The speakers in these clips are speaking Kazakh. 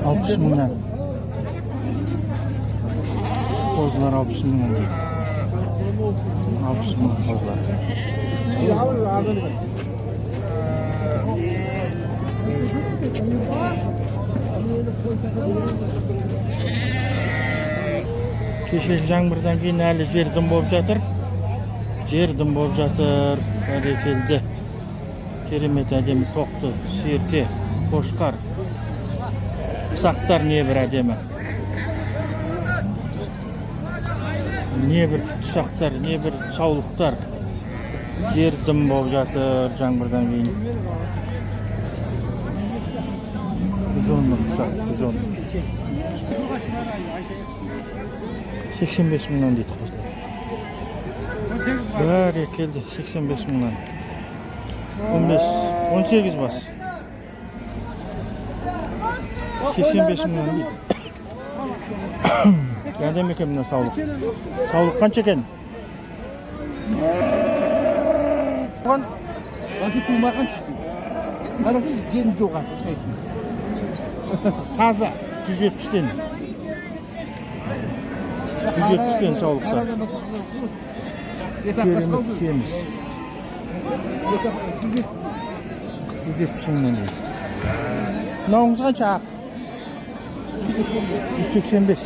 Altmış mingdan. Kozlar 60 mingdan deydi. 60 ming kozlar. Keşke жаңбырдан кейін әлі жер дым болып жатыр. Жер дым болып жатыр. Бәрекелді. Керемет әдемі тоқты, серке, қошқар. Сақтар не бір әдемі. Не бір тұсақтар, не бір саулықтар. Жер дым болып жатыр жаңбырдан кейін. 110 мың тұсақ, 110. 85 мыңнан дейді қоздар. Бәрекелді, 85 мыңнан. 18 бас. 85 мыңнан дейді. Әдемі екен мына саулық. Саулық қанша екен? Қанша тумаған шешін. Қарасы жерін жоған шайсын. Таза. 170-тен. 170-тен саулықта. Керемет семіз. 170 мыңнан дейді. Мынауыңыз қанша ақ? 185.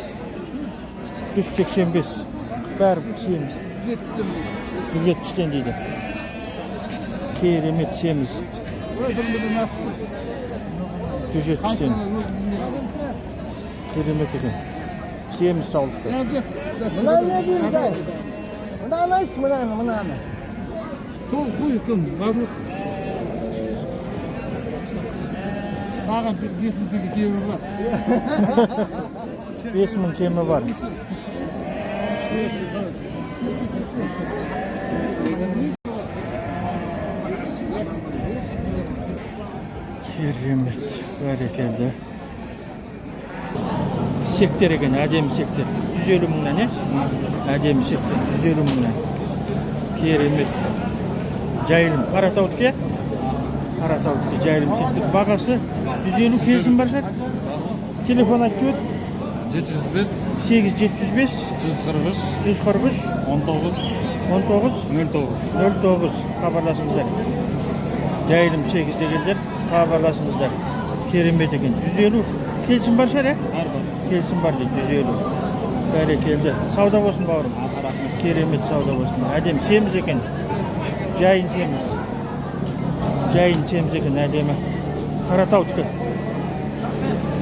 185. Бәрі семіз. 170-тен дейді. Керемет семіз. 170-тен. Керемет екен. Семіз саулықты. Мынаны айтшы, мынаны. Сол қой кім, барлық. Саған 5 мың теңге кемі бар. 5 мың кемі бар. Керемет, бәрекелді. Сектер екен, әдемі сектер. 150 мыңнан, е? Әдемі сектер, 150 мыңнан. Керемет. Жайылым, Қаратаудікі? Қаратаудікі, жайылым сектер. Бағасы 150 келісім бар жар. Телефон айтып өт. 705 8705 143 143 19 19 09 09 хабарласыңыздар. Жайылым 8 дегендер хабарласыңыздар. Керемет екен. 150 келісім бар шар, е? Келісім бар дейді, 150. Бәрекелді. Сауда болсын бауырым. Керемет сауда болсын. Әдем семіз екен. Жайын семіз. Жайын семіз екен, әдемі. Қаратаудікі.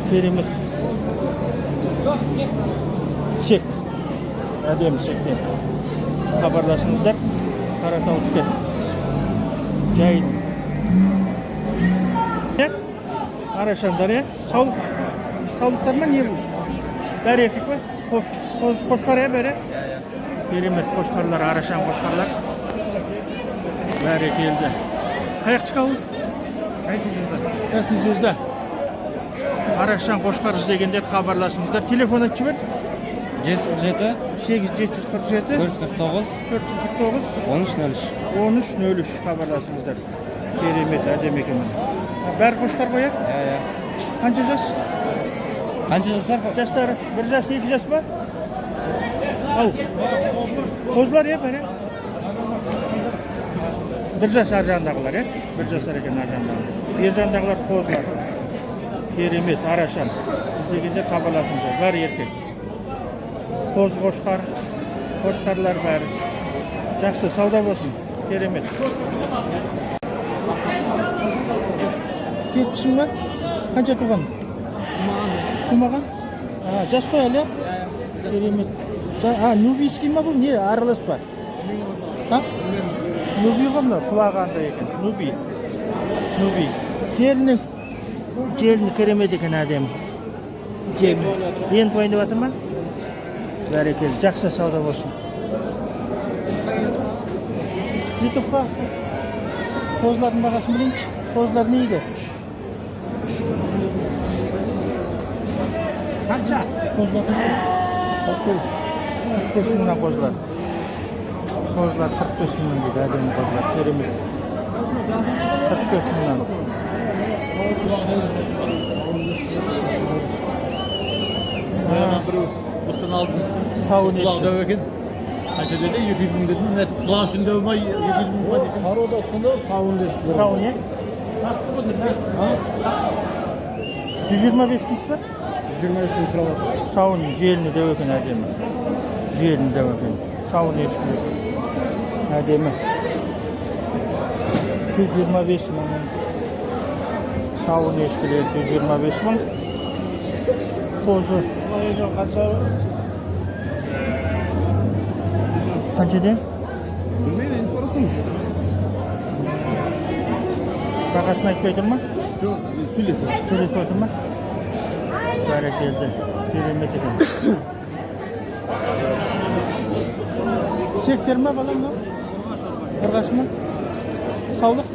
Керемет. Сек. Әдемі сектен. Хабарласыңыздар. Қаратаудікі. Жайын. Арашандар, е? Саулықтар ма не бұл? Бәрі еркек па? Қошқар, е, бәрі? Керемет қошқарлар, арашан қошқарлар. Бәрі келді. Қаяқты қауын? Красный звезда. Арашан қошқар іздегендер хабарласыңыздар. Телефон айтып жібер. 747 8747 449 449 1303 1303 хабарласыңыздар. Керемет, әдем екен. Бәрі қошқар ғой, е? Иә. Қанша жас? Қанша жасар? Жастары 1 жас, 2 жас па? Ау. Қозлар, е, бәрі? 1 жас ар жағындағылар, е? 1 жасар екен ар жағындағылар. Бер жағындағылар қозлар. Керемет, арашан. Іздегендер хабарласыңыздар. Бәрі еркек. Қоз қошқар. Қошқарлар бәрі. Жақсы, сауда болсын. Керемет. 70 мың ба? Қанша туған? Тумаған? Жас қой әлі? Керемет. Нубийский ма бұл? Не, аралас па? Нуби ғой мұны? Құлағанда екен. Нуби. Желіні керемет екен әдем. Ең тойын деп атыр ма? Бәрекел. Жақсы сауда болсын. Ютубқа қозылардың бағасын білейінші. Қозылар не еді? Қанша? Қозылар 45 мыңнан қозылар. Kozlar 45 milyon dedi. Adem kozlar. Keremit. 45 milyon. Bustan aldım. Savun Kulak eski. dövekin. Kaça dedi? 700 bin dedim. Net kulağın şimdi dövme 700 bin padişim. Haroda sunu savun deşikleri. Savun ye. 125 kişi var. 25 bin lira var. Savun ciğerini de bakın Adem'e. Ciğerini de bakın. Savun eski. Adem'e. 125 milyon. Savun eskileri 125 milyon. Pozu. Kaça de? Bilmeyin en parasıymış. Bakasını ekleydin mi? Yok, sülesi. Söyle sordun mu? Berekelde. Birilmek edin. Sektirme balam mı? Irgaç mı? Sağlık?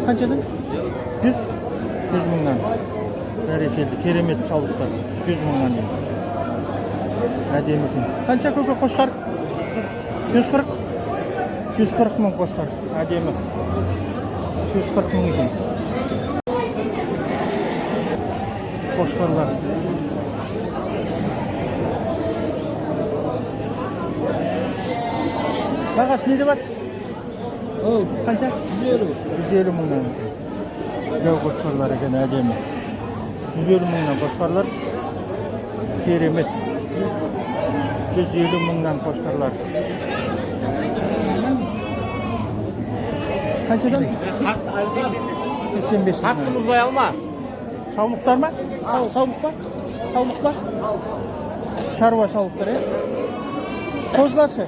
Kaçadın? 100? 100 mindən. Berekelde. Keremet sağlıklar. 100 mindən değil. Әдемісің. Қанша көке қошқар? 140? 140 мың қошқар. Әдемі. 140 мың екен. Қошқарлар. Бағасы не деп жатсыз? Қанша? 150 мыңнан. Дәу қошқарлар екен әдемі. 150 мыңнан қошқарлар. Керемет. 150 мыңнан қошқарлар. Қаншадан? 85 мыңнан. Hakkını uzay alma. Саулықтар ма? Саулық па? Саулық па? Шаруа саулықтар, е? Қозыларшы?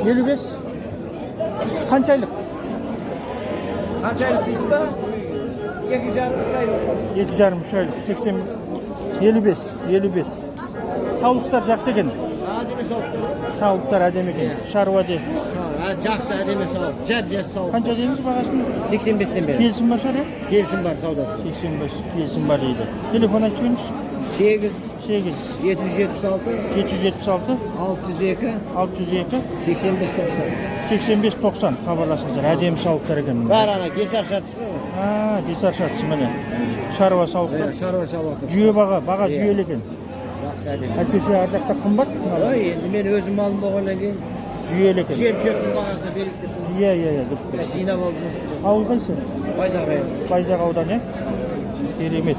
55. Қаншайлық? Kaçaylık biz be? 2,5 aylık. 2,5 айлық. 80 55. 55. Саулықтар жақсы екен. Ademi soğuktu. Саулықтар әдемі екен. Шаруа де. Жақсы ademi soğuk. Cep soğuk. Қанша дейміз бағасын? 85'ten beri. Келісім бар шығар, е? Gelsin var saudası. 85 келісім бар дейді. Телефон айтып жіберіңізші. 8 8 776 776 602 602 85 90. 85-90 хабарласыңыздар. Әдемі сауықтар екен. Var ana keser şatısı mı? Бесар шатысы міне. Шаруа сауықтар. Şarvar şavatı. Жүйе баға жүйелі екен. Жақсы ademi. Әйтпесе ар жақта қымбат. Ay endi men özüm malım bolgandan keyin Жүйелі екен. jep-jepning бағасына belgilep Иә, дұрыс. жинап алдым. Ауыл қайсы? Байзақ районы. Байзақ ауданы. Керемет.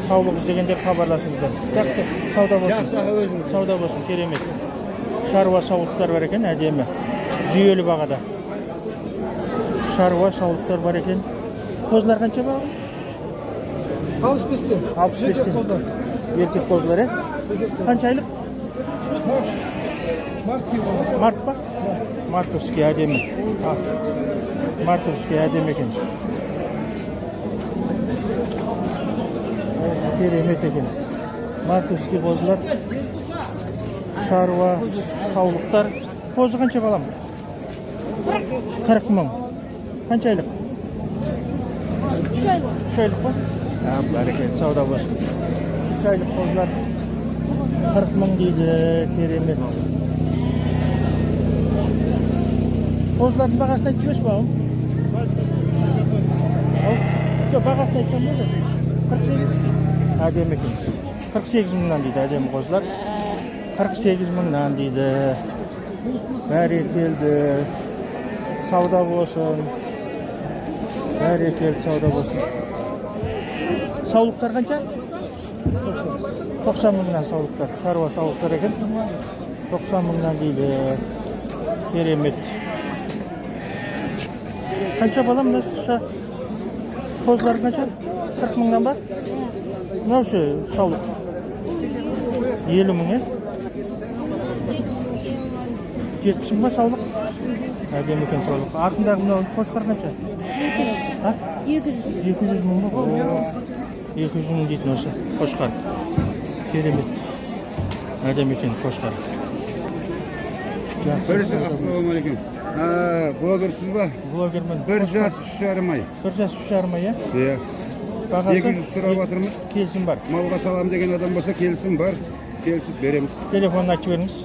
Саулық іздегендер хабарласыңыздар. Жақсы. Сауда болсын. Жақсы өзіңіз. Сауда болсын. Керемет. Шаруа сауықтар бар екен, әдемі. Жүйелі бағада. Шаруа сауықтар бар екен. Қозылар қанша баға? 65'ten. 65'ten. Еркек қозылар, е? Қанша айлық? Март па? Мартовский әдемі. Мартовский әдемі екен. Керемет екен. Мартовский қозылар. Шаруа саулықтар. Қозы қанша балам? 40 мың. Қанша айлық? 3 айлық па? Бәрекелді, сауда болсын. 3 айлық қозылар 40 мың дейді. Керемет. Қозылардың бағасын айтып жіберші бағым. Жоқ, бағасын айтсам болды. 48. Әдемі екен. 48 мыңнан дейді әдемі қозылар. 48 мыңнан дейді. Бәрекелді. Сауда болсын. Бәрекелді, сауда болсын. Саулықтар қанша? 90 мыңнан саулықтар. Шаруа саулықтар екен. 90 мыңнан дейді. Керемет. Қанша балам? Қозылар қанша? 40 мыңнан ба? Мынау ше саулық. 50 мың, е? 70 мың ба саулық? Әдемі екен саулық. Артындағы мынау қошқар қанша? 200 мың ба? 200 мың дейтін осы қошқар. Керемет. Әдемі екен қошқар. Ассалаумағалейкум. Блогерсіз ба? Блогермін. 1 жас 3,5 ай. 1 жас 3,5 ай, е? Иә. Бағасы 200 сұрап жатырмыз. Келісім бар. Малға салам деген адам болса келісім бар. Келісіп береміз. Телефонын айтып беріңіз.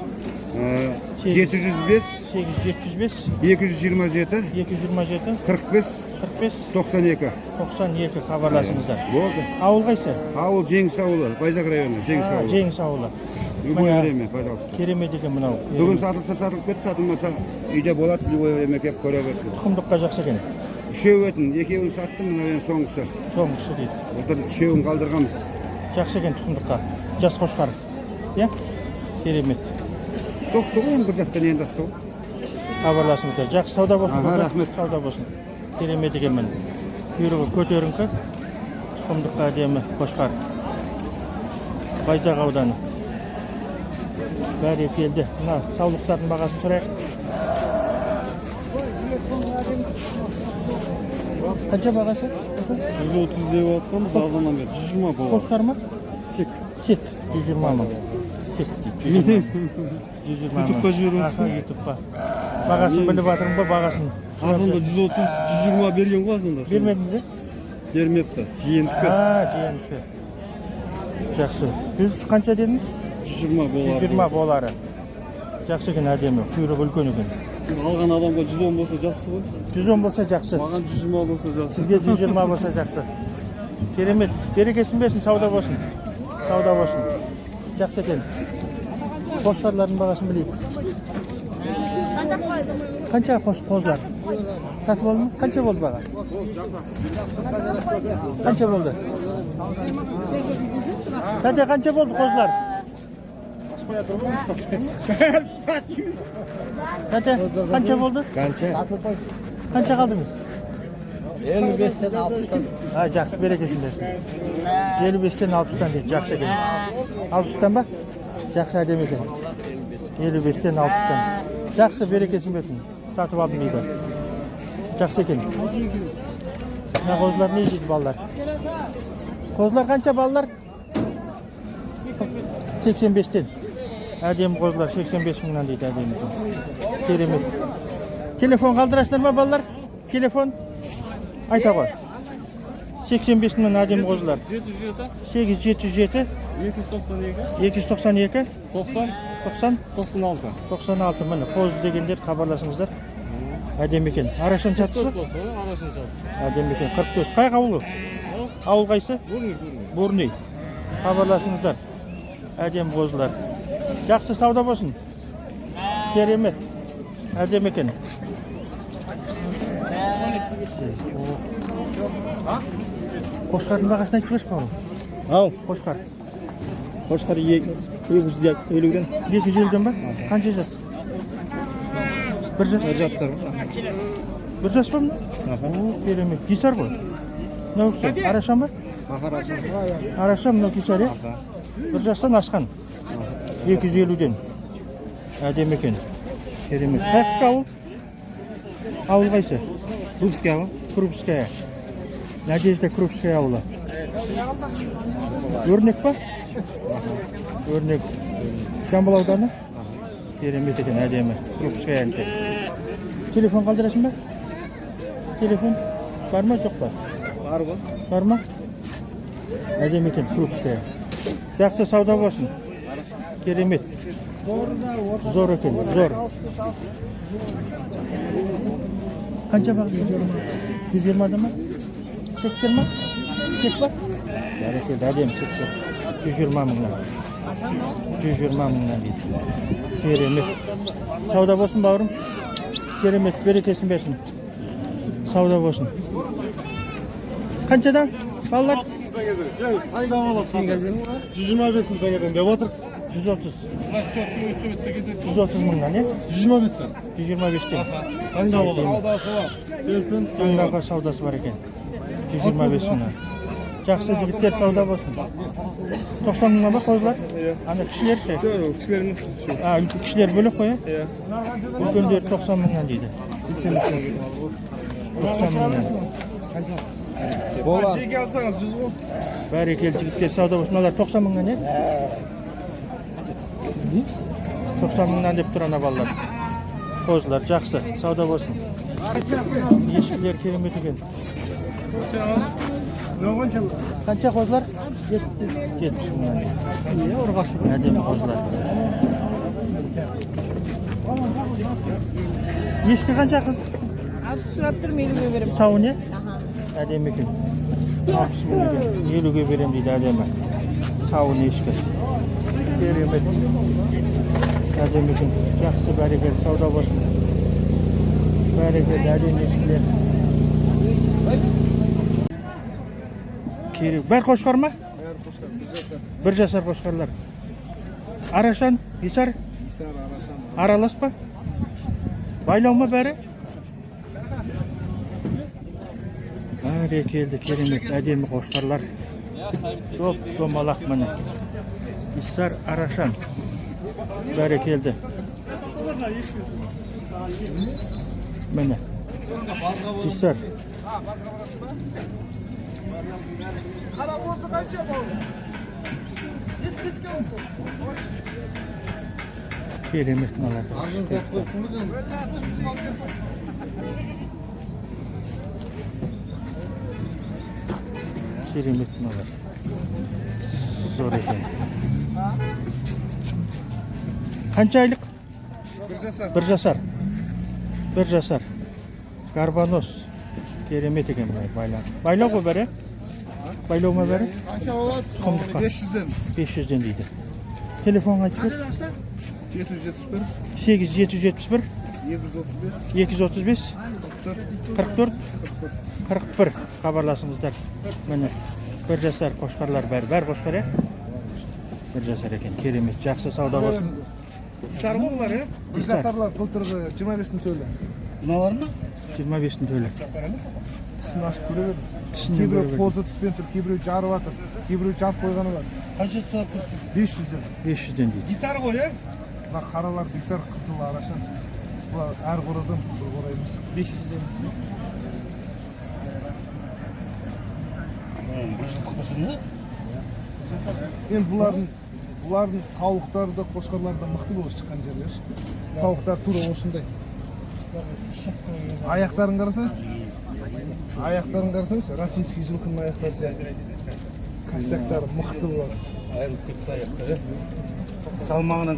705 875 227 227 45 45 92. 92 хабарласыңыздар. Болды. Ауыл қайсы? Ауыл Жеңіс ауылы, Байзақ районы, Жеңіс ауылы. Жеңіс ауылы. Любое время, пожалуйста. Керемет екен мынау. Бүгін сатылса сатылып кетті, сатылмаса үйде болады, любое время келіп көре берсін. Тұқымдыққа жақсы екен. Үшеу етін, екеуін саттым, мына енді соңғысы. Соңғысы дейді. Отыр үшеуін қалдырғанбыз. Жақсы екен тұқымдыққа. Жас қошқар. Иә? Керемет. Тоқты ғой, бір жастан енді асты ғой. Хабарласыңыздар. Жақсы сауда болсын. Аға, рахмет. Сауда болсын. Керемет екен міне. Құйрығы көтеріңкі. Тұқымдыққа әдемі қошқар. Байзақ ауданы. Бәрі келді. Мына саулықтардың бағасын сұрайық. Қанша бағасы? 130 деп отқанбыз, азаннан бері 120 болады. Қошқар ма? Сек. Сек. 120 мың. Сек. 120 мың. Ютубқа жібересіз ба? Ютубқа. Бағасын біліп жатырмын ба бағасын? Азанда 130-120 берген ғой азанда. Бермедіңіз бе? Бермепті. Жиентікі. Жиентікі. Жақсы. 100 қанша дедіңіз? 120 болар. 120 болары. Жақсы екен әдемі. Құйрығы үлкен екен. Алған адамға 110 болса жақсы ғой. 110 болса жақсы. Маған 120 болса жақсы. Сізге 120 болса жақсы. Керемет. Берекесін берсін, сауда болсын. Сауда болсын. Жақсы екен. Қошқарлардың бағасын білейік. Қанша қозлар? Сатып oldu mu? Қанша болды баға? Қанша болды? Қанша болды қозлар? Қанша болды? Қанша қалдыңыз? 55'ten 60'tan. Жақсы, берекесін берсін. 55'ten 60'tan дейді, жақсы екен. 60'tan ба? Жақсы әдемі екен. 55'ten 60'tan. Жақсы, берекесін берсін. Сатып алдым дейді. Жақсы екен. Мына қозылар не дейді балалар? Қозылар қанша балалар? 85'ten. Әдемі қозылар 85 мыңнан дейді, әдемі екен. Керемет. Телефон қалдырасыңдар ма балалар? Телефон? Айта ғой. 85 мыңнан әдемі қозылар. 877 292 96 міне қозы дегендер хабарласыңыздар. Әдемі екен. Арашан сатысы? Әдемі екен. 44. Қай ауылы? Ауыл қайсы? Бурный. Хабарласыңыздар. Әдемі қозылар. Жақсы сауда болсын. Керемет. Әдемі екен. Қошқардың бағасын айтып берші бауырым. Ау, Қошқар. қошқар 250-ден. 250'den ба? Қанша жас? Бір жас? Бір жастар. Бір жас ба мына? Керемет. Кесар ғой. Мынау кісі. Арашан ба? Арашан мынау кесар, е? Бір жастан асқан. 250'den. Әдемі екен. Керемет. Қайқы ауыл? Ауыл қайсы? Крупская ауыл. Крупская. Надежда Крупская ауылы. Өрнек па? Өрнек. Жамбыл ауданы? Керемет екен, әдемі. Крупская екен. Телефон қалдырасың ба? Телефон бар ма, жоқ па? Бар ғой. Бар ма? Әдемі екен, Крупская. Жақсы сауда болсын. Керемет. Зор екен, зор. Қанша бағасы? 120'da ма? Сектер ма? Сек бар? Бәрекелді, әдемі сектер. 120 мыңнан. 120 мыңнан дейді. Керемет. Сауда болсын бауырым. Керемет, берекесін берсін. Сауда болсын. Қаншадан? Балалар? Қайда аласың? 125 теңгеден деп отыр. 130. 130 мыңнан, е? 125'ten. 125'ten. Қайда аласың? Саудасы бар. Келсін. Таңдауға саудасы бар екен. 125 мыңнан. Жақсы жігіттер сауда болсын. 90 мыңнан ба қозылар? Ана кішілер ше? Кішілерінің. Кішілер бөлек қой, е? Үлкендер 90 мыңнан дейді. 90 мыңнан. Жеке алсаңыз 100 ғой. Бәрекелді жігіттер сауда болсын. Алар 90 мыңнан, е? 90 мыңнан деп тұр ана балалар. Қозылар жақсы, сауда болсын. Ешкілер керемет екен. Қанша қозылар? 70 мыңнан. Әдемі қозылар. Ешкі қанша қыз? 60 сұрап тұрмын, 50-ге беремін. Сау не? Әдемі екен. 60 мың екен. 50-ге берем дейді әдемі. Сауын ешкі. Керемет. Әдемі екен. Жақсы бәрекелді сауда болсын. Бәрекелді әдемі ешкілер. Бәр қошқар ма? Бәрі қошқар, Bir жасар қошқарлар. Арашан, Исар, арашан. аралас па? Байлау ма бәрі? Бәрекелді, керемет, әдемі қошқарлар. Домалақ міне. Исар, Арашан. Бәрекелді. Міне. Исар. Керемет мыналар. Керемет мыналар. Зор екен. Қанша айлық? Bir жасар. Bir жасар. Карбонос. Керемет екен байлау. Байлау ғой бәрі? Байлау ма бәрі? Қанша болады? Құмдыққа. 500'ден. 500'ден дейді. Телефон айтып бер. 771, 8771 735, 235 44 41 хабарласыңыздар. Міне bir жасар қошқарлар бәр қошқар е? Bir жасар екен. Керемет. Жақсы сауда болсын. Сар ғой бұлар, е? Bir жасарлар былтырғы 25-ін төлі. Mınalar mı? 25'in төлі. Тісін ашып көре берді. Тісін Кейбіреу көре берді. қозы түспен тұр, кейбіреу жарып атыр, кейбіреу жарып қойғаны бар. Kaçı satıyorsun? 500'ден. 500'den дейді. Gisar gol ya. Мына қаралар бисар, қызыл, арашан. Бұлар әр қорадан бір қораймыз. 500'ден. Енді бұлардың сауықтары да, қошқарлары да мықты болып шыққан жерлер. Сауықтар тура осындай. Аяқтарын қарасаңыз, российский жылқының аяқтары сияқты. Костяктары мықты болады. Salmağına